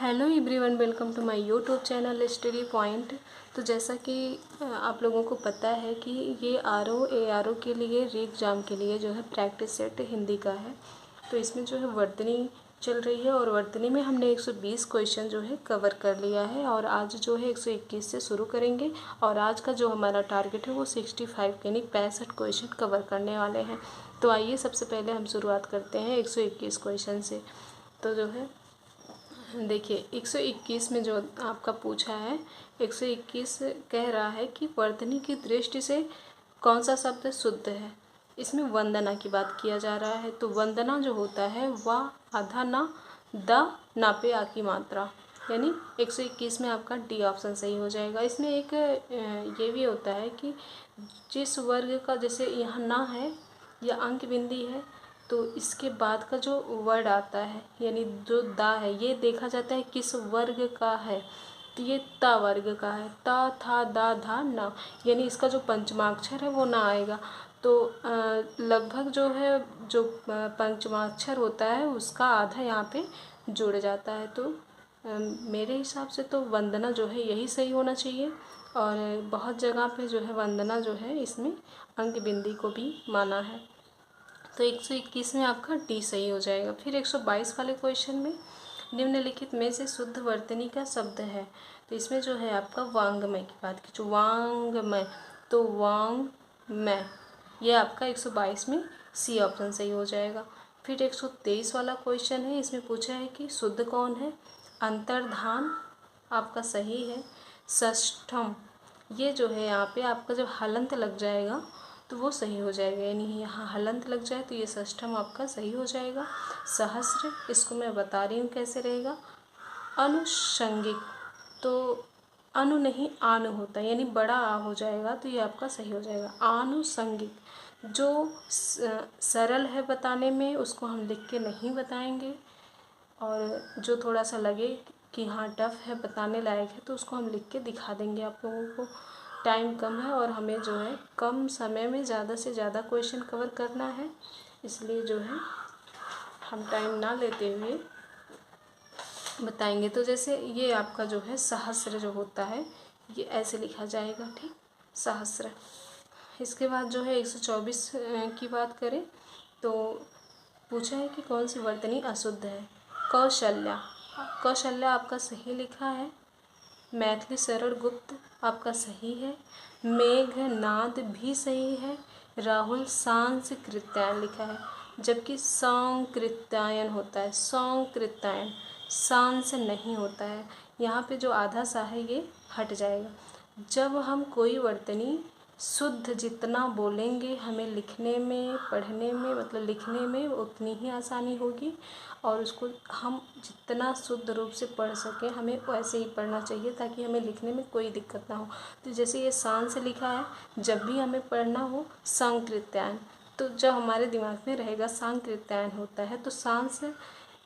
Hello everyone, welcome to my YouTube channel study point. तो जैसा कि आप लोगों को पता है कि ये ARO के लिए री एग्ज़ाम के लिए जो है प्रैक्टिस सेट हिंदी का है। तो इसमें जो है वर्तनी चल रही है और वर्तनी में हमने 120 क्वेश्चन जो है कवर कर लिया है और आज जो है 121 से शुरू करेंगे और आज का जो हमारा टारगेट है वो 65 यानी 65 क्वेश्चन कवर करने वाले हैं। तो आइए सबसे पहले हम शुरुआत करते हैं 121 क्वेश्चन से। तो जो है देखिए 121 में जो आपका पूछा है 121 कह रहा है कि वर्तनी की दृष्टि से कौन सा शब्द शुद्ध है। इसमें वंदना की बात किया जा रहा है। तो वंदना जो होता है वह आधा ना द ना पे आ की मात्रा, यानी 121 में आपका डी ऑप्शन सही हो जाएगा। इसमें एक ये भी होता है कि जिस वर्ग का जैसे यहाँ ना है या अंक बिंदी है तो इसके बाद का जो वर्ड आता है यानी जो दा है ये देखा जाता है किस वर्ग का है। तो ये ता वर्ग का है। ता था दा धा ना, यानी इसका जो पंचमाक्षर है वो ना आएगा। तो लगभग जो है जो पंचमाक्षर होता है उसका आधा यहाँ पे जुड़ जाता है। तो मेरे हिसाब से तो वंदना जो है यही सही होना चाहिए। और बहुत जगह पे जो है वंदना जो है इसमें अंक बिंदी को भी माना है। तो 121 में आपका डी सही हो जाएगा। फिर 122 वाले क्वेश्चन में निम्नलिखित में से शुद्ध वर्तनी का शब्द है। तो इसमें जो है आपका वांग्मय की बात की, जो वांग्मय, तो वांग्मय ये आपका 122 में सी ऑप्शन सही हो जाएगा। फिर 123 वाला क्वेश्चन है। इसमें पूछा है कि शुद्ध कौन है। अंतर्धान आपका सही है। षष्ठम ये जो है यहाँ पे आपका जब हलंत लग जाएगा तो वो सही हो जाएगा, यानी यहाँ हलंत लग जाए तो ये षष्ठम आपका सही हो जाएगा। सहस्र इसको मैं बता रही हूँ कैसे रहेगा। अनुषंगिक तो अनु नहीं आनु होता है, यानी बड़ा आ हो जाएगा तो ये आपका सही हो जाएगा। आनुषंगिक जो सरल है बताने में उसको हम लिख के नहीं बताएंगे और जो थोड़ा सा लगे कि हाँ टफ है बताने लायक है तो उसको हम लिख के दिखा देंगे आप लोगों को। टाइम कम है और हमें जो है कम समय में ज़्यादा से ज़्यादा क्वेश्चन कवर करना है, इसलिए जो है हम टाइम ना लेते हुए बताएंगे। तो जैसे ये आपका जो है सहस्र जो होता है ये ऐसे लिखा जाएगा, ठीक, सहस्र। इसके बाद जो है 124 की बात करें तो पूछा है कि कौन सी वर्तनी अशुद्ध है। कौशल्या, कौशल्या आपका सही लिखा है। मैथिली सरल गुप्त आपका सही है। मेघनाद भी सही है। राहुल सांस्कृत्यायन लिखा है, जबकि सांकृत्यायन होता है, सांकृत्यायन सांस नहीं होता है। यहाँ पे जो आधा सा है ये हट जाएगा। जब हम कोई वर्तनी शुद्ध जितना बोलेंगे हमें लिखने में पढ़ने में मतलब लिखने में उतनी ही आसानी होगी और उसको हम जितना शुद्ध रूप से पढ़ सकें हमें वैसे ही पढ़ना चाहिए ताकि हमें लिखने में कोई दिक्कत ना हो। तो जैसे ये शान से लिखा है, जब भी हमें पढ़ना हो सांकृत्यायन, तो जब हमारे दिमाग में रहेगा सांकृत्यायन होता है तो सांस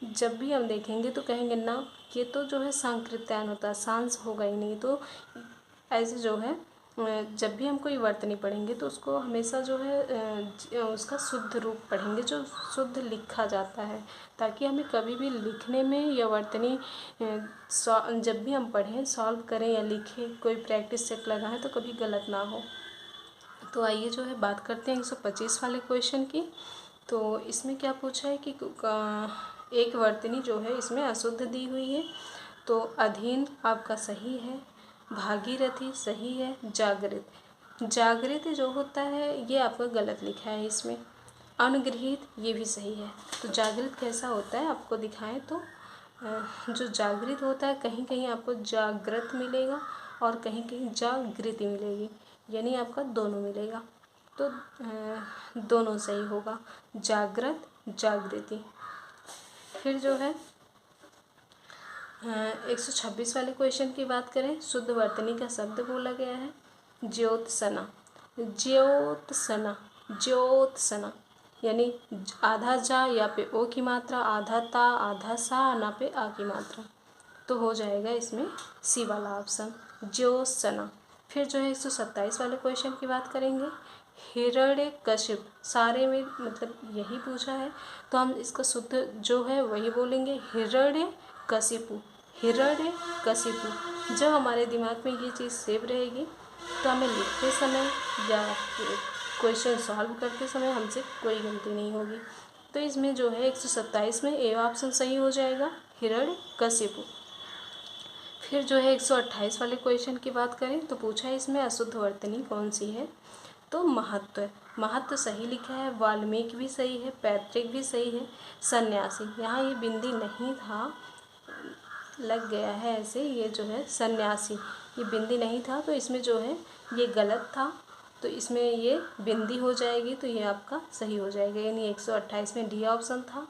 जब भी हम देखेंगे तो कहेंगे ना ये तो जो है सांकृत्यायन होता है, सांस होगा ही नहीं। तो ऐसे जो है जब भी हम कोई वर्तनी पढ़ेंगे तो उसको हमेशा जो है उसका शुद्ध रूप पढ़ेंगे जो शुद्ध लिखा जाता है, ताकि हमें कभी भी लिखने में या वर्तनी जब भी हम पढ़ें सॉल्व करें या लिखें कोई प्रैक्टिस सेट लगाएं तो कभी गलत ना हो। तो आइए जो है बात करते हैं 125 वाले क्वेश्चन की। तो इसमें क्या पूछा है कि एक वर्तनी जो है इसमें अशुद्ध दी हुई है। तो अधीन आपका सही है। भागीरथी सही है। जागृत, जागृत जो होता है ये आपका गलत लिखा है इसमें। अनुगृहीत ये भी सही है। तो जागृत कैसा होता है आपको दिखाएं तो जो जागृत होता है कहीं कहीं आपको जागृत मिलेगा और कहीं कहीं जागृति मिलेगी, यानी आपका दोनों मिलेगा। तो दोनों सही होगा, जागृत जागृति। फिर जो है 126 वाले क्वेश्चन की बात करें। शुद्ध वर्तनी का शब्द बोला गया है ज्योत्सना, ज्योत्सना, ज्योत्सना, यानी आधा जा या पे ओ की मात्रा, आधा ता आधा सा ना पे आ की मात्रा, तो हो जाएगा इसमें सी वाला ऑप्शन ज्योत्सना। फिर जो है 127 वाले क्वेश्चन की बात करेंगे। हिरण्यकशिप, सारे में मतलब यही पूछा है तो हम इसका शुद्ध जो है वही बोलेंगे हिरण्यकशिपु, हिरण्य कशिपु। जब हमारे दिमाग में ये चीज़ सेव रहेगी तो हमें लिखते समय या क्वेश्चन सॉल्व करते समय हमसे कोई गलती नहीं होगी। तो इसमें जो है 127 में ए ऑप्शन सही हो जाएगा, हिरण्य कशिपु। फिर जो है 128 वाले क्वेश्चन की बात करें तो पूछा है इसमें अशुद्ध वर्तनी कौन सी है, तो महत्व। महत्व सही लिखा है, वाल्मीकि भी सही है, पैतृक भी सही है, सन्यासी। यहाँ ये बिंदी नहीं था, लग गया है ऐसे, ये जो है सन्यासी, ये बिंदी नहीं था तो इसमें जो है ये गलत था, तो इसमें ये बिंदी हो जाएगी, तो ये आपका सही हो जाएगा। यानी 128 में डी ऑप्शन था,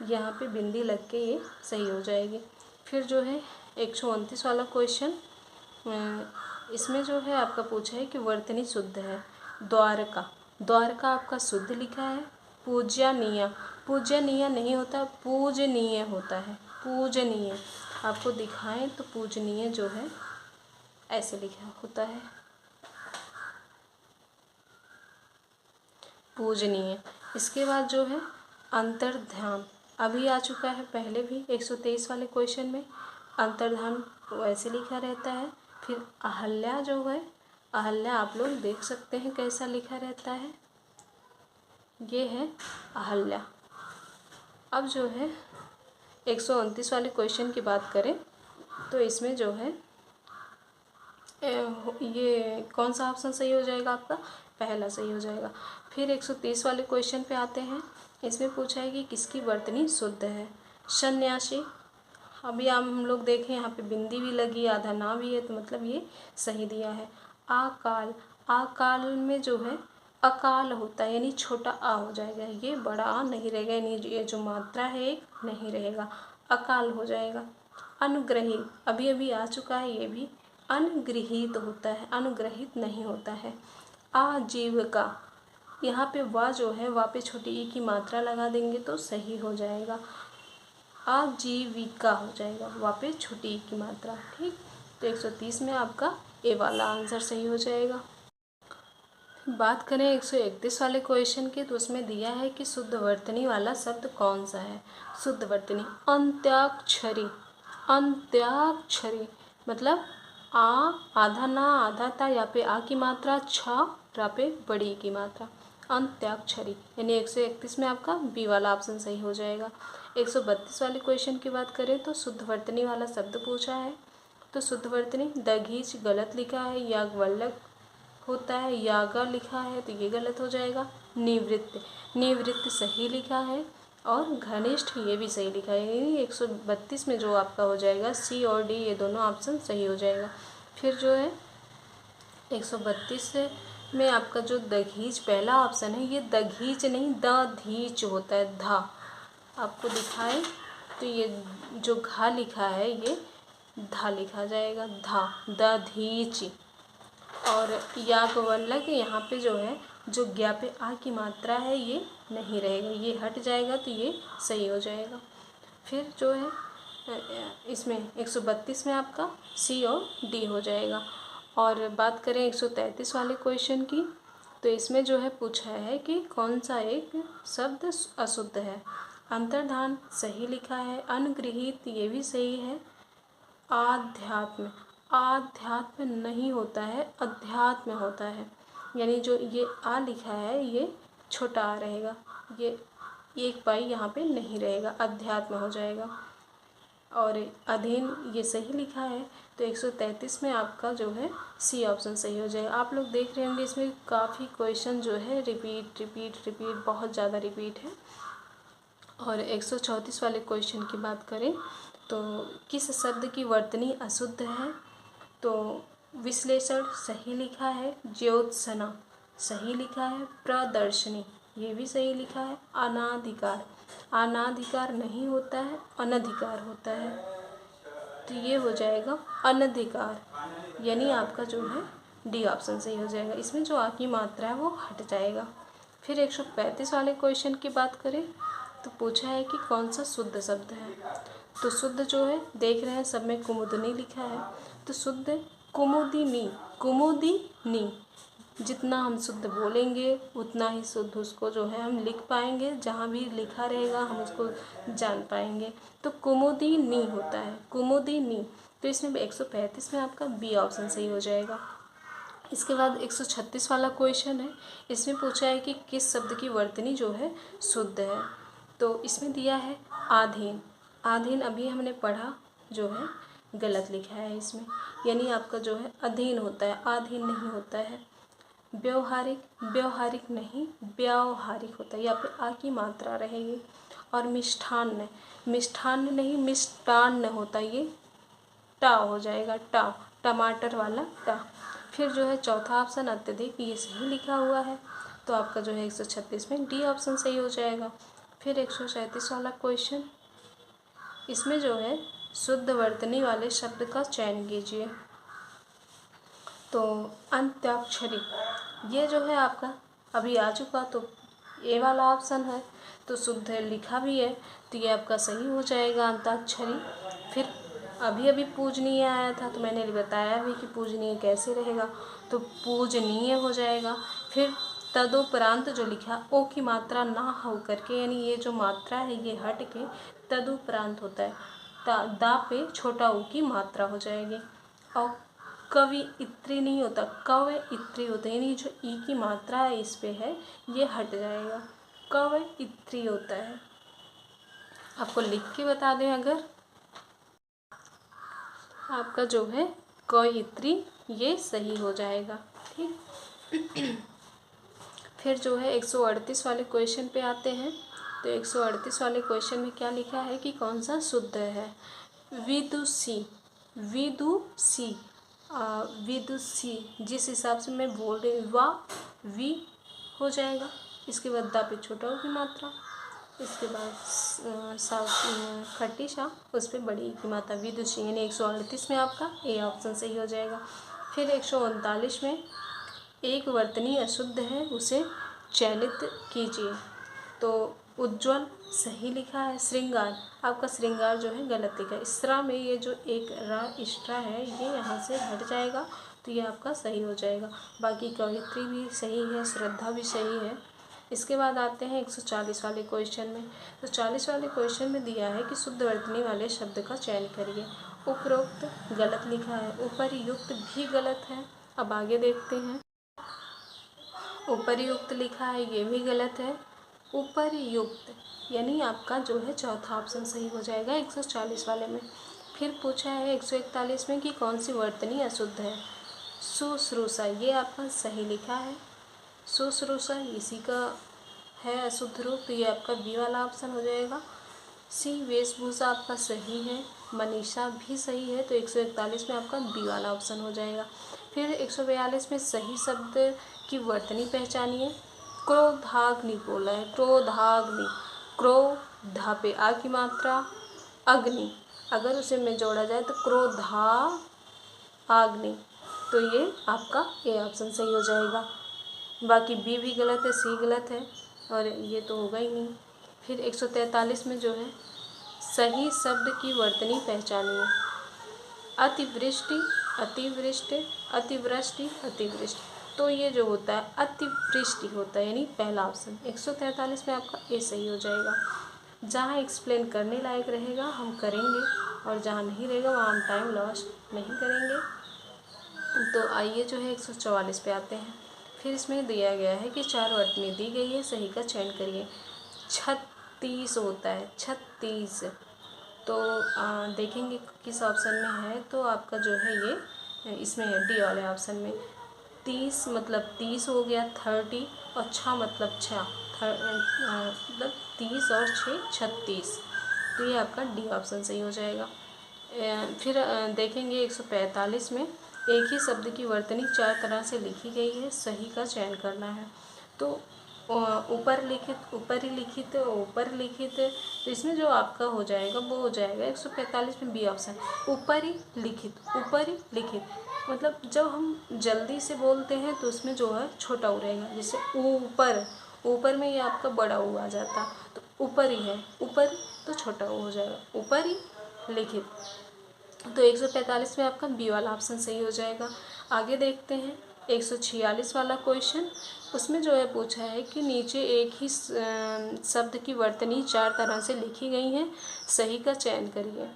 यहाँ पे बिंदी लग के ये सही हो जाएगी। फिर जो है 129 वाला क्वेश्चन, इसमें जो है आपका पूछा है कि वर्तनी शुद्ध है। द्वारका, द्वारका आपका शुद्ध लिखा है। पूजनीय, पूजनीय नहीं होता, पूजनीय होता है, पूजनीय। आपको दिखाएं तो पूजनीय जो है ऐसे लिखा होता है, पूजनीय। इसके बाद जो है अंतर्ध्यान, अभी आ चुका है पहले भी 123 वाले क्वेश्चन में, अंतर्ध्यान वैसे लिखा रहता है। फिर अहल्या जो है, अहल्या आप लोग देख सकते हैं कैसा लिखा रहता है, ये है अहल्या। अब जो है 129 वाले क्वेश्चन की बात करें तो इसमें जो है ये कौन सा ऑप्शन सही हो जाएगा आपका, पहला सही हो जाएगा। फिर 130 वाले क्वेश्चन पे आते हैं, इसमें पूछा है कि किसकी वर्तनी शुद्ध है, सन्यासी। अभी हम लोग देखें यहाँ पे बिंदी भी लगी, आधा ना भी है, तो मतलब ये सही दिया है। आकाल, आकाल में जो है अकाल होता है, यानी छोटा आ हो जाएगा, ये बड़ा आ नहीं रहेगा, यानी ये जो मात्रा है एक नहीं रहेगा, अकाल हो जाएगा। अनुग्रहित, अभी अभी आ चुका है, ये भी अनुगृहीत होता है, अनुग्रहित नहीं होता है। आजीविका, यहाँ पे वा जो है, वा पे छोटी ई की मात्रा लगा देंगे तो सही हो जाएगा, आजीविका हो जाएगा, वा पे छोटी ई की मात्रा, ठीक। तो 130 में आपका ए वाला आंसर सही हो जाएगा। बात करें 131 वाले क्वेश्चन की, तो उसमें दिया है कि शुद्ध वर्तनी वाला शब्द कौन सा है। शुद्ध वर्तनी अंत्याक्षरी, अंत्याक्षरी मतलब आ, आधा ना आधा था, यहाँ पे आ की मात्रा, छ रा पे बड़ी की मात्रा, अंत्याक्षरी। यानी 131 में आपका बी वाला ऑप्शन सही हो जाएगा। 132 वाले क्वेश्चन की बात करें तो शुद्ध वर्तनी वाला शब्द पूछा है, तो शुद्ध वर्तनी दघीच गलत लिखा है, याज्ञवल्क्य होता है, यागा लिखा है तो ये गलत हो जाएगा। निवृत्त, निवृत्त सही लिखा है, और घनिष्ठ ये भी सही लिखा है, यानी 132 में जो आपका हो जाएगा सी और डी, ये दोनों ऑप्शन सही हो जाएगा। फिर जो है 132 में आपका जो दघीच पहला ऑप्शन है, ये दघीच नहीं दधीच होता है, धा आपको दिखाए तो ये जो घा लिखा है ये धा लिखा जाएगा, धा, दधीच। और याज्ञवल्क्य यहाँ पे जो है, जो ज्ञा पे आ की मात्रा है ये नहीं रहेगा, ये हट जाएगा तो ये सही हो जाएगा। फिर जो है इसमें 132 में आपका सी और डी हो जाएगा। और बात करें 133 वाले क्वेश्चन की, तो इसमें जो है पूछा है कि कौन सा एक शब्द अशुद्ध है। अंतर्धान सही लिखा है, अनुगृहीत ये भी सही है, आध्यात्म, आध्यात्म नहीं होता है, अध्यात्म होता है, यानी जो ये आ लिखा है ये छोटा आ रहेगा, ये एक पाई यहाँ पे नहीं रहेगा, अध्यात्म हो जाएगा। और अधीन ये सही लिखा है, तो 133 में आपका जो है सी ऑप्शन सही हो जाएगा। आप लोग देख रहे होंगे इसमें काफ़ी क्वेश्चन जो है रिपीट रिपीट रिपीट, बहुत ज़्यादा रिपीट है। और 134 वाले क्वेश्चन की बात करें तो किस शब्द की वर्तनी अशुद्ध है, तो विश्लेषण सही लिखा है, ज्योत्सना सही लिखा है, प्रदर्शनी ये भी सही लिखा है, अनाधिकार, अनाधिकार नहीं होता है, अनधिकार होता है, तो ये हो जाएगा अनधिकार, यानी आपका जो है डी ऑप्शन सही हो जाएगा। इसमें जो आ की मात्रा है वो हट जाएगा। फिर 135 वाले क्वेश्चन की बात करें तो पूछा है कि कौन सा शुद्ध शब्द है, तो शुद्ध जो है देख रहे हैं सब में कुमुदनी लिखा है, तो शुद्ध कुमुदिनी, कुमुदिनी जितना हम शुद्ध बोलेंगे उतना ही शुद्ध उसको जो है हम लिख पाएंगे, जहाँ भी लिखा रहेगा हम उसको जान पाएंगे। तो कुमुदिनी होता है, कुमुदिनी। तो इसमें 135 में आपका बी ऑप्शन सही हो जाएगा। इसके बाद 136 वाला क्वेश्चन है। इसमें पूछा है कि किस शब्द की वर्तनी जो है शुद्ध है। तो इसमें दिया है आधीन। आधीन अभी हमने पढ़ा, जो है गलत लिखा है इसमें, यानी आपका जो है अधीन होता है, आधीन नहीं होता है। व्यवहारिक, व्यवहारिक नहीं व्यावहारिक होता है, यहाँ पे आ की मात्रा रहेगी। और मिष्ठान्न, मिष्ठान्न नहीं मिष्टान्न होता है, ये टा हो जाएगा, टा, टमाटर वाला टा। फिर जो है चौथा ऑप्शन अत्यधिक, ये सही लिखा हुआ है, तो आपका जो है 136 में डी ऑप्शन सही हो जाएगा। फिर 137 वाला क्वेश्चन, इसमें जो है शुद्ध वर्तनी वाले शब्द का चयन कीजिए। तो अंत्याक्षरी, ये जो है आपका अभी आ चुका, तो ए वाला ऑप्शन है, तो शुद्ध लिखा भी है, तो ये आपका सही हो जाएगा अंताक्षरी। फिर अभी अभी पूजनीय आया था, तो मैंने बताया भी कि पूजनीय कैसे रहेगा, तो पूजनीय हो जाएगा। फिर तदुपरांत जो लिखा, ओ की मात्रा ना हो करके, यानी ये जो मात्रा है ये हट के तदुपरांत होता है, दा पे छोटा ऊ की मात्रा हो जाएगी। और कवि इत्री नहीं होता, कव इत्री होता है, यानी जो ई की मात्रा है इस पे है ये हट जाएगा, कव इत्री होता है। आपको लिख के बता दें, अगर आपका जो है क इत्री ये सही हो जाएगा, ठीक। फिर जो है 138 वाले क्वेश्चन पे आते हैं। तो 138 वाले क्वेश्चन में क्या लिखा है कि कौन सा शुद्ध है। विदुषी, विदुषी, विदुषी, जिस हिसाब से मैं बोल रही हूँ, वा वी हो जाएगा। इसके बाद दा पे छोटा ऊ की मात्रा, इसके बाद खट्टी सा, उस पर बड़ी की मात्रा, विदुषी, यानी 138 में आपका ए ऑप्शन सही हो जाएगा। फिर 139 में एक वर्तनी अशुद्ध है, उसे चयनित कीजिए। तो उज्ज्वल सही लिखा है, श्रृंगार, आपका श्रृंगार जो है गलत लिखा है। इसरा में ये जो एक रा इष्ट्रा है ये यहाँ से हट जाएगा, तो ये आपका सही हो जाएगा। बाकी कवित्री भी सही है, श्रद्धा भी सही है। इसके बाद आते हैं 140 वाले क्वेश्चन में। तो 40 वाले क्वेश्चन में दिया है कि शुद्ध वर्तनी वाले शब्द का चयन करिए। उपरोक्त गलत लिखा है, उपरयुक्त भी गलत है। अब आगे देखते हैं। उपरयुक्त लिखा है, ये भी गलत है। उपरयुक्त यानी आपका जो है चौथा ऑप्शन सही हो जाएगा 140 वाले में। फिर पूछा है 141 में कि कौन सी वर्तनी अशुद्ध है। शुश्रूषा, ये आपका सही लिखा है, शुश्रूषा इसी का है अशुद्ध रूप, तो ये आपका बी वाला ऑप्शन हो जाएगा। सी वेशभूषा आपका सही है, मनीषा भी सही है, तो 141 में आपका बी वाला ऑप्शन हो जाएगा। फिर 142 में सही शब्द की वर्तनी पहचानिए। क्रोधाग्नि बोला है, क्रोधाग्नि, क्रोधा पे आ की मात्रा, अग्नि, अगर उसे में जोड़ा जाए तो क्रोधा आग्नि, तो ये आपका ए ऑप्शन सही हो जाएगा। बाकी बी भी गलत है, सी गलत है, और ये तो होगा ही नहीं। फिर 143 में जो है सही शब्द की वर्तनी पहचानिए। अतिवृष्टि, अतिवृष्टि, अतिवृष्टि, अतिवृष्टि, तो ये जो होता है अतिवृष्टि होता है, यानी पहला ऑप्शन। 143 में आपका ए सही हो जाएगा। जहाँ एक्सप्लेन करने लायक रहेगा हम करेंगे, और जहाँ नहीं रहेगा वहाँ हम टाइम लॉस नहीं करेंगे। तो आइए जो है 144 पे आते हैं। फिर इसमें दिया गया है कि 4 वर्तनी दी गई है, सही का चयन करिए। 36 होता है, 36, तो देखेंगे किस ऑप्शन में है, तो आपका जो है ये इसमें है डी वाले ऑप्शन में। 30 मतलब 30 हो गया, 30, और 6 मतलब 6, मतलब 30 और 6 36, तो ये आपका डी ऑप्शन सही हो जाएगा। फिर देखेंगे 145 में एक ही शब्द की वर्तनी 4 तरह से लिखी गई है, सही का चयन करना है। तो ऊपर लिखित, ऊपरी लिखित, ऊपर लिखित, तो इसमें जो आपका हो जाएगा वो हो जाएगा 145 में बी ऑप्शन, ऊपरी लिखित, ऊपरी लिखित, मतलब जब हम जल्दी से बोलते हैं तो उसमें जो है छोटा ऊ रहेगा, जैसे ऊपर, ऊपर में ये आपका बड़ा ऊ आ जाता, तो ऊपर ही है, ऊपर तो छोटा ऊ हो जाएगा, ऊपरी लिखित। तो 145 में आपका बी वाला ऑप्शन सही हो जाएगा। आगे देखते हैं 146 वाला क्वेश्चन, उसमें जो है पूछा है कि नीचे एक ही शब्द की वर्तनी 4 तरह से लिखी गई हैं, सही का चयन करिए।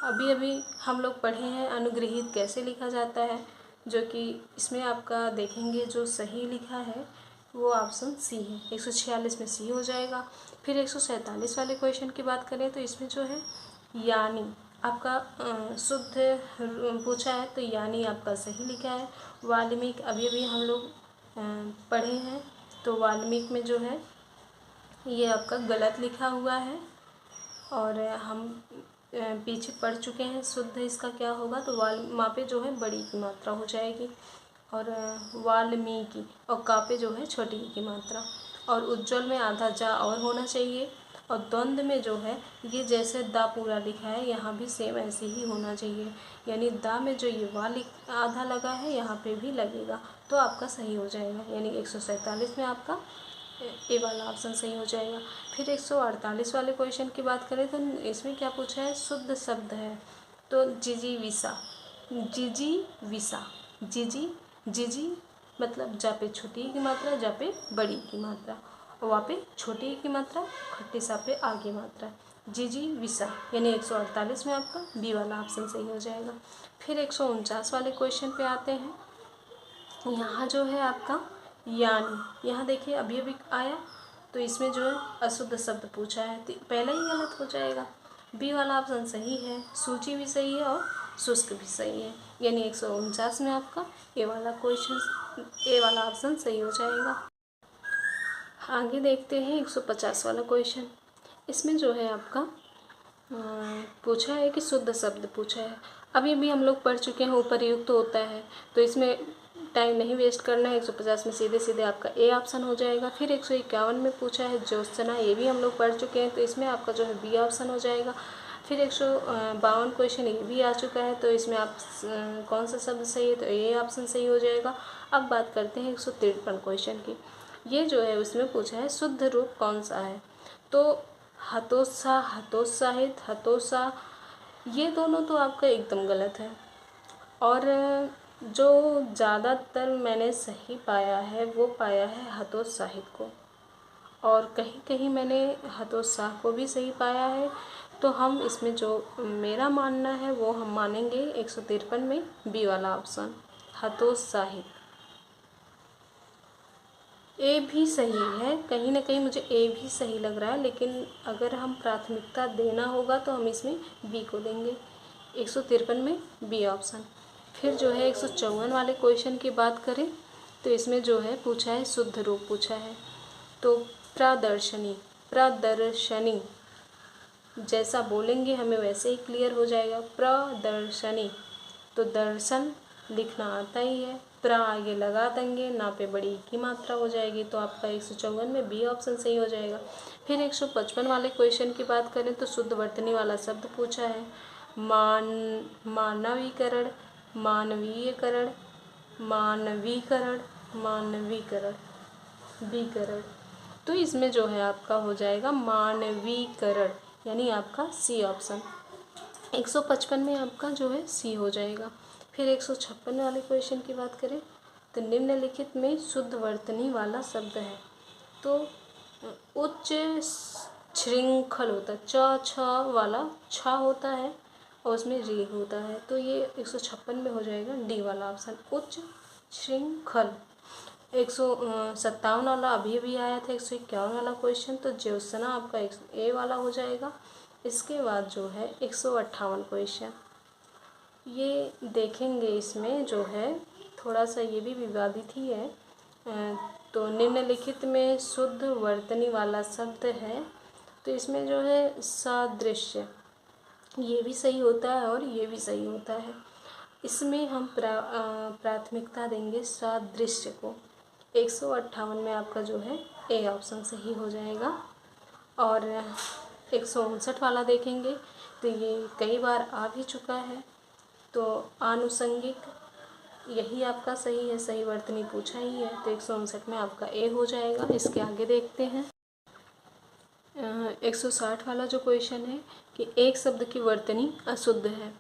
अभी अभी हम लोग पढ़े हैं अनुगृहीत कैसे लिखा जाता है, जो कि इसमें आपका देखेंगे जो सही लिखा है वो ऑप्शन सी है। 146 में सी हो जाएगा। फिर 147 वाले क्वेश्चन की बात करें तो इसमें जो है यानी आपका शुद्ध पूछा है, तो यानी आपका सही लिखा है। वाल्मीकि अभी अभी हम लोग पढ़े हैं, तो वाल्मीकि में जो है ये आपका गलत लिखा हुआ है, और हम पीछे पढ़ चुके हैं शुद्ध इसका क्या होगा, तो वहाँ पे जो है बड़ी की मात्रा हो जाएगी, और वाल्मीकि और का पे जो है छोटी की मात्रा। और उज्ज्वल में आधा जा और होना चाहिए, और द्वंद्व में जो है ये जैसे दा पूरा लिखा है यहाँ भी सेम ऐसे ही होना चाहिए, यानी दा में जो ये आधा लगा है यहाँ पे भी लगेगा, तो आपका सही हो जाएगा। यानी 147 में आपका ए वाला ऑप्शन सही हो जाएगा। फिर 148 वाले क्वेश्चन की बात करें तो इसमें क्या पूछा है, शुद्ध शब्द है, तो जिजीविषा, जिजीविषा, जिजी मतलब जा पे छोटी की मात्रा, जा पे बड़ी की मात्रा, और वहाँ पे छोटी की मात्रा, खट्टी सा पे आगे मात्रा, जिजीविषा, यानी 148 में आपका बी वाला ऑप्शन सही हो जाएगा। फिर 149 वाले क्वेश्चन पे आते हैं। यहाँ जो है आपका यानी, यहाँ देखिए अभी अभी आया, तो इसमें जो है अशुद्ध शब्द पूछा है, तो पहले ही गलत हो जाएगा। बी वाला ऑप्शन सही है, सूची भी सही है और शुष्क भी सही है, यानी 149 में आपका ए वाला क्वेश्चन, ए वाला ऑप्शन सही हो जाएगा। आगे देखते हैं 150 वाला क्वेश्चन। इसमें जो है आपका पूछा है कि शुद्ध शब्द पूछा है। अभी भी हम लोग पढ़ चुके हैं उपरयुक्त तो होता है, तो इसमें टाइम नहीं वेस्ट करना है। 150 में सीधे सीधे आपका ए ऑप्शन हो जाएगा। फिर 151 में पूछा है ज्योत्सना, ये भी हम लोग पढ़ चुके हैं, तो इसमें आपका जो है बी ऑप्शन हो जाएगा। फिर 152 क्वेश्चन ये भी आ चुका है, तो इसमें आप कौन सा शब्द सही है, तो ए ऑप्शन सही हो जाएगा। अब बात करते हैं 153 क्वेश्चन की। ये जो है उसमें पूछा है शुद्ध रूप कौन सा है, तो हतोत्साह, हतोत्साहित, हतोत्साह, ये दोनों तो आपका एकदम गलत है। और जो ज़्यादातर मैंने सही पाया है वो पाया है हतोत्साहित को, और कहीं कहीं मैंने हतोत्साह को भी सही पाया है। तो हम इसमें जो मेरा मानना है वो हम मानेंगे 153 में बी वाला ऑप्शन, हतोत्साहित। ए भी सही है, कहीं ना कहीं मुझे ए भी सही लग रहा है, लेकिन अगर हम प्राथमिकता देना होगा तो हम इसमें बी को देंगे। 153 में बी ऑप्शन। फिर जो है 154 वाले क्वेश्चन की बात करें तो इसमें जो है पूछा है शुद्ध रूप पूछा है, तो प्रदर्शनी, प्रदर्शनी जैसा बोलेंगे हमें वैसे ही क्लियर हो जाएगा। प्रदर्शनी, तो दर्शन लिखना आता ही है, प्र आगे लगा देंगे, ना पे बड़ी की मात्रा हो जाएगी, तो आपका 154 में बी ऑप्शन सही हो जाएगा। फिर 155 वाले क्वेश्चन की बात करें तो शुद्ध वर्तनी वाला शब्द पूछा है, मानवीकरण, मानवीयकरण, मानवीकरण, मानवीकरण, विकरण, तो इसमें जो है आपका हो जाएगा मानवीकरण, यानी आपका सी ऑप्शन। 155 में आपका जो है सी हो जाएगा। फिर 156 वाले क्वेश्चन की बात करें तो निम्नलिखित में शुद्ध वर्तनी वाला शब्द है, तो उच्च श्रृंखल होता है, च छ वाला छ होता है और उसमें री होता है, तो ये 156 में हो जाएगा डी वाला ऑप्शन, उच्च श्रृंखल। 157 वाला अभी अभी आया था, 151 वाला क्वेश्चन, तो ज्योत्सना आपका ए वाला हो जाएगा। इसके बाद जो है 158 क्वेश्चन, ये देखेंगे, इसमें जो है थोड़ा सा ये भी विवादित ही है। तो निम्नलिखित में शुद्ध वर्तनी वाला शब्द है, तो इसमें जो है सादृश्य, ये भी सही होता है और ये भी सही होता है। इसमें हम प्राथमिकता देंगे सादृश्य को। 158 में आपका जो है ए ऑप्शन सही हो जाएगा। और 159 वाला देखेंगे तो ये कई बार आ भी चुका है, तो आनुषंगिक, यही आपका सही है, सही वर्तनी पूछा ही है, तो 159 में आपका ए हो जाएगा। इसके आगे देखते हैं 160 वाला जो क्वेश्चन है कि एक शब्द की वर्तनी अशुद्ध है,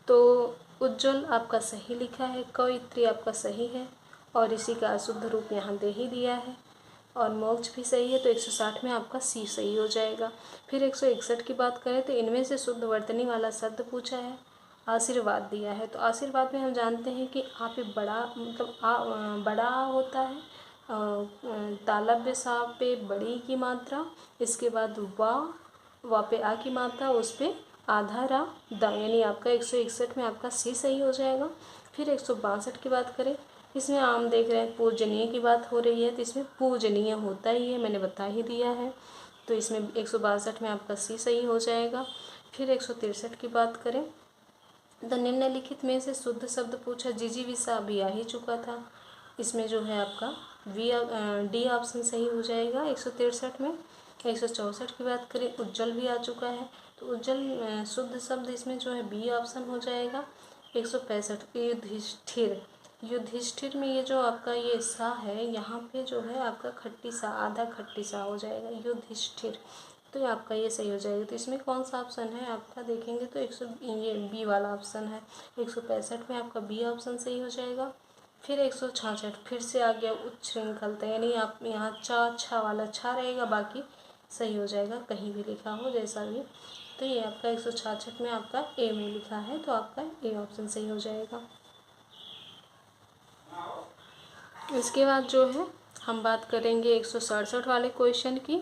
तो उज्ज्वल आपका सही लिखा है, कवित्री आपका सही है, और इसी का अशुद्ध रूप यहाँ दे ही दिया है। और मोक्ष भी सही है, तो 160 में आपका सी सही हो जाएगा। फिर 161 की बात करें तो इनमें से शुद्ध वर्तनी वाला शब्द पूछा है, आशीर्वाद दिया है। तो आशीर्वाद में हम जानते हैं कि आ पे बड़ा मतलब बड़ा होता है, तालव्य सा पे बड़ी की मात्रा, इसके बाद वा पे आ की मात्रा, उस पे आधा रा दा, यानी आपका 161 में आपका सी सही हो जाएगा। फिर 162 की बात करें, इसमें आम देख रहे हैं पूजनीय की बात हो रही है, तो इसमें पूजनीय होता ही है, मैंने बता ही दिया है। तो इसमें 162 में आपका सी सही हो जाएगा। फिर 163 की बात करें तो निम्नलिखित में से शुद्ध शब्द पूछा, जिजीविषा अभी आ ही चुका था, इसमें जो है आपका डी ऑप्शन सही हो जाएगा 163 में। 164 की बात करें, उज्जवल भी आ चुका है, तो उज्जवल शुद्ध शब्द इसमें जो है बी ऑप्शन हो जाएगा। 165 युधिष्ठिर, युधिष्ठिर में ये जो आपका ये सा है, यहाँ पे जो है आपका खट्टी सा, आधा खट्टी सा हो जाएगा युधिष्ठिर, तो आपका ये सही हो जाएगा। तो इसमें कौन सा ऑप्शन है आपका देखेंगे तो ये बी वाला ऑप्शन है। 165 में आपका बी ऑप्शन सही हो जाएगा। फिर 166 फिर से आ गया उच्छृंखलता, यानी आप यहाँ छा वाला छा रहेगा, बाकी सही हो जाएगा, कहीं भी लिखा हो जैसा भी। तो ये आपका 166 में आपका ए में लिखा है, तो आपका ए ऑप्शन सही हो जाएगा। इसके बाद जो है हम बात करेंगे 167 वाले क्वेश्चन की।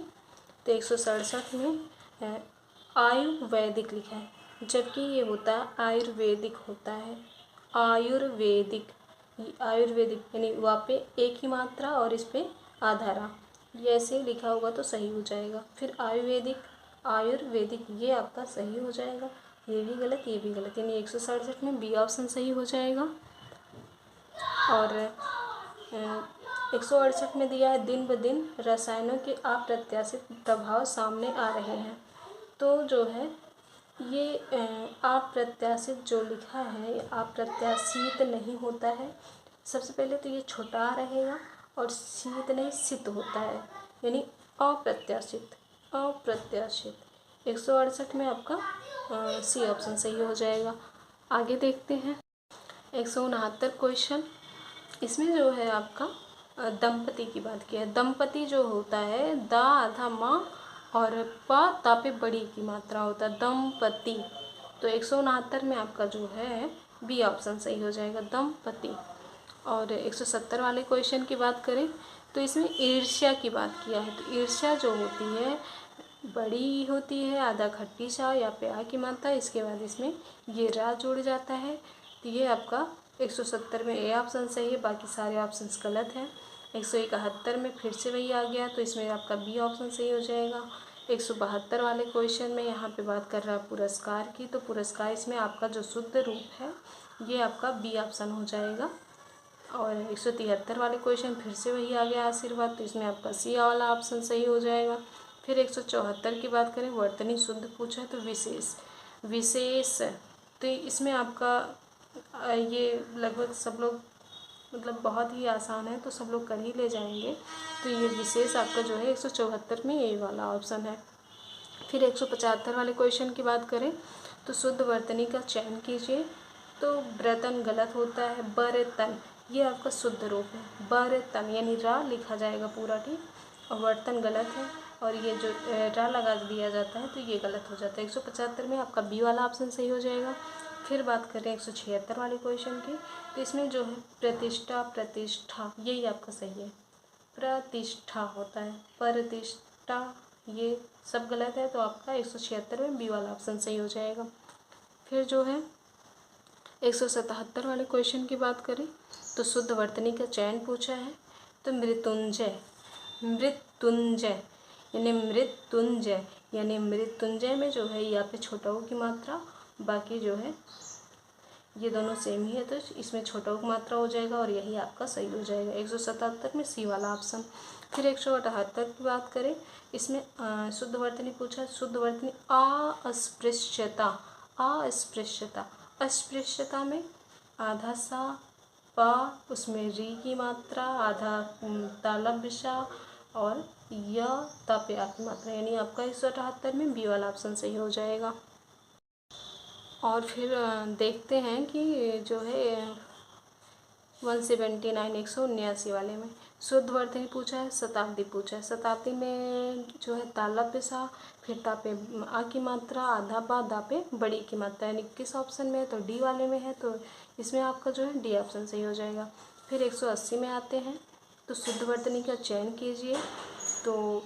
तो 167 में आयुर्वेदिक लिखा है, जबकि ये होता है आयुर्वेदिक होता है, आयुर्वेदिक, आयुर्वेदिक यानी वहाँ पे एक ही मात्रा और इस पे आधा रा, ये ऐसे लिखा होगा तो सही हो जाएगा। फिर आयुर्वेदिक, आयुर्वेदिक ये आपका सही हो जाएगा, ये भी गलत ये भी गलत, यानी 167 में बी ऑप्शन सही हो जाएगा। और 168 में दिया है, दिन ब दिन रसायनों के अप्रत्याशित प्रभाव सामने आ रहे हैं। तो जो है ये अप्रत्याशित जो लिखा है, अप्रत्याशित नहीं होता है, सबसे पहले तो ये छोटा रहेगा, और शीत नहीं सित होता है, यानी अप्रत्याशित, अप्रत्याशित। 168 में आपका सी ऑप्शन सही हो जाएगा। आगे देखते हैं 169 क्वेश्चन। इसमें जो है आपका दंपति की बात की है। दंपति जो होता है दा आधा माँ और पा ता पे बड़ी की मात्रा होता है, दंपति। तो 169 में आपका जो है बी ऑप्शन सही हो जाएगा, दंपति। और 170 वाले क्वेश्चन की बात करें तो इसमें ईर्ष्या की बात किया है। तो ईर्ष्या जो होती है बड़ी होती है, आधा खट्टी सा या पे आ की मात्रा, इसके बाद इसमें ये रा जुड़ जाता है। तो ये आपका 170 में ए ऑप्शन सही है, बाकी सारे ऑप्शन गलत हैं। 171 में फिर से वही आ गया, तो इसमें आपका बी ऑप्शन सही हो जाएगा। 172 वाले क्वेश्चन में यहाँ पे बात कर रहा है पुरस्कार की, तो पुरस्कार इसमें आपका जो शुद्ध रूप है ये आपका बी ऑप्शन हो जाएगा। और 173 वाले क्वेश्चन फिर से वही आ गया आशीर्वाद, तो इसमें आपका सी वाला ऑप्शन सही हो जाएगा। फिर 174 की बात करें, वर्तनी शुद्ध पूछा है, तो विशेष, विशेष, तो इसमें आपका ये लगभग सब लोग मतलब बहुत ही आसान है, तो सब लोग कर ही ले जाएंगे। तो ये विशेष आपका जो है 174 में ए वाला ऑप्शन है। फिर 175 वाले क्वेश्चन की बात करें तो शुद्ध वर्तनी का चयन कीजिए। तो बर्तन गलत होता है, बर्तन ये आपका शुद्ध रूप है, बर्तन यानी रा लिखा जाएगा पूरा, ठीक, और बर्तन गलत है, और ये जो रा लगा दिया जाता है तो ये गलत हो जाता है। 175 में आपका बी वाला ऑप्शन सही हो जाएगा। फिर बात करें 176 वाले क्वेश्चन की, तो इसमें जो है प्रतिष्ठा, प्रतिष्ठा यही आपका सही है, प्रतिष्ठा होता है, प्रतिष्ठा ये सब गलत है, तो आपका 176 में बी वाला ऑप्शन सही हो जाएगा। फिर जो है 177 वाले क्वेश्चन की बात करें तो शुद्ध वर्तनी का चयन पूछा है। तो मृत्युंजय, मृत्युंजय यानी मृत्युंजय, यानी मृत्युंजय में जो है यहाँ पे छोटा ओ की मात्रा, बाकी जो है ये दोनों सेम ही है, तो इसमें छोटा ओ की मात्रा हो जाएगा और यही आपका सही हो जाएगा। 177 में सी वाला ऑप्शन। फिर 178 की बात करें, इसमें शुद्ध वर्तनी पूछा, शुद्ध वर्तनी अस्पृश्यता, अस्पृश्यता, अस्पृश्यता में आधा सा पा, उसमें री की मात्रा, आधा तालव्य सा और य तापे आ की मात्रा, यानी आपका 178 में बी वाला ऑप्शन सही हो जाएगा। और फिर देखते हैं कि जो है 179 179 वाले में शुद्ध वर्तनी पूछा है, शताब्दी पूछा है। शताब्दी में जो है ताला पे सा, फिर ता पे आ की मात्रा, आधा बा, दा पे बड़ी की मात्रा, यानी किस ऑप्शन में है तो डी वाले में है, तो इसमें आपका जो है डी ऑप्शन सही हो जाएगा। फिर 180 में आते हैं तो शुद्ध वर्तनी का चयन कीजिए। तो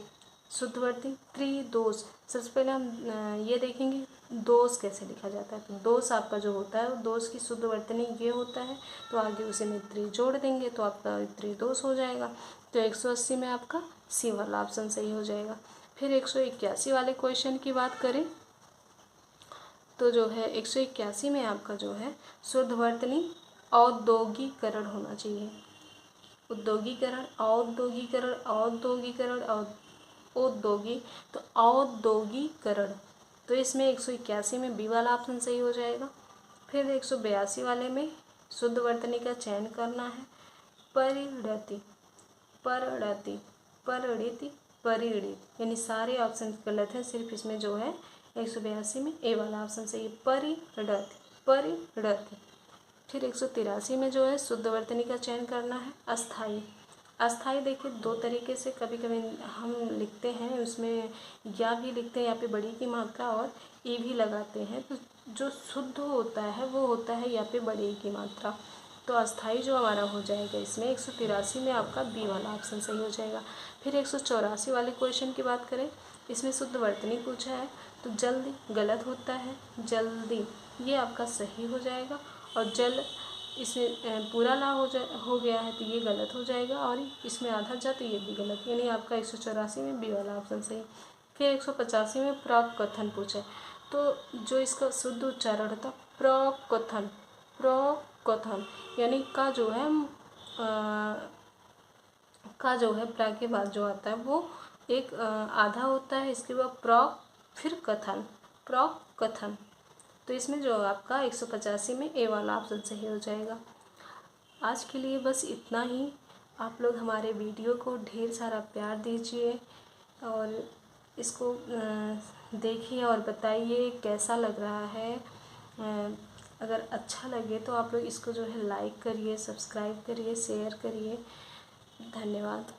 शुद्ध वर्तनी त्रिदोष, सबसे पहले हम ये देखेंगे दोष कैसे लिखा जाता है। तो दोष आपका जो होता है, दोष की शुद्ध वर्तनी ये होता है, तो आगे उसे में त्रि जोड़ देंगे तो आपका त्रिदोष हो जाएगा। तो 180 में आपका सी वाला ऑप्शन सही हो जाएगा। फिर 181 वाले क्वेश्चन की बात करें तो जो है 181 में आपका जो है शुद्ध वर्तनी औद्योगिकरण होना चाहिए। उद्योगीकरण, औद्योगीकरण, औद्योगीकरण, औद्योगिक, तो औद्योगीकरण, तो इसमें 181 में बी वाला ऑप्शन सही हो जाएगा। फिर 182 वाले में शुद्ध वर्तनी का चयन करना है। परिणति, परिणति, परिणति, परिणित, यानी सारे ऑप्शन गलत हैं, सिर्फ इसमें जो है 182 में ए वाला ऑप्शन सही है। परिणति, परिणति। फिर 183 में जो है शुद्ध वर्तनी का चयन करना है। अस्थाई, अस्थाई देखिए दो तरीके से कभी कभी हम लिखते हैं, उसमें या भी लिखते हैं, यहाँ पे बड़ी की मात्रा और ई भी लगाते हैं, तो जो शुद्ध होता है वो होता है यहाँ पे बड़ी की मात्रा। तो अस्थाई जो हमारा हो जाएगा इसमें 183 में आपका बी वाला ऑप्शन सही हो जाएगा। फिर 184 वाले क्वेश्चन की बात करें, इसमें शुद्ध वर्तनी पूछा है, तो जल्दी गलत होता है, जल्दी ये आपका सही हो जाएगा, और जल इसमें पूरा ला हो गया है तो ये गलत हो जाएगा, और इसमें आधा जा तो ये भी गलत, यानी आपका 184 में बी वाला ऑप्शन सही। फिर 185 में प्रकथन पूछा है, तो जो इसका शुद्ध उच्चारण होता प्रकथन, प्रकथन, यानी का जो है का जो है प्रा के बाद जो आता है वो एक आधा होता है, इसके बाद फिर कथन, प्रकथन, तो इसमें जो आपका 185 में ए वाला ऑप्शन सही हो जाएगा। आज के लिए बस इतना ही। आप लोग हमारे वीडियो को ढेर सारा प्यार दीजिए और इसको देखिए और बताइए कैसा लग रहा है। अगर अच्छा लगे तो आप लोग इसको जो है लाइक करिए, सब्सक्राइब करिए, शेयर करिए। धन्यवाद।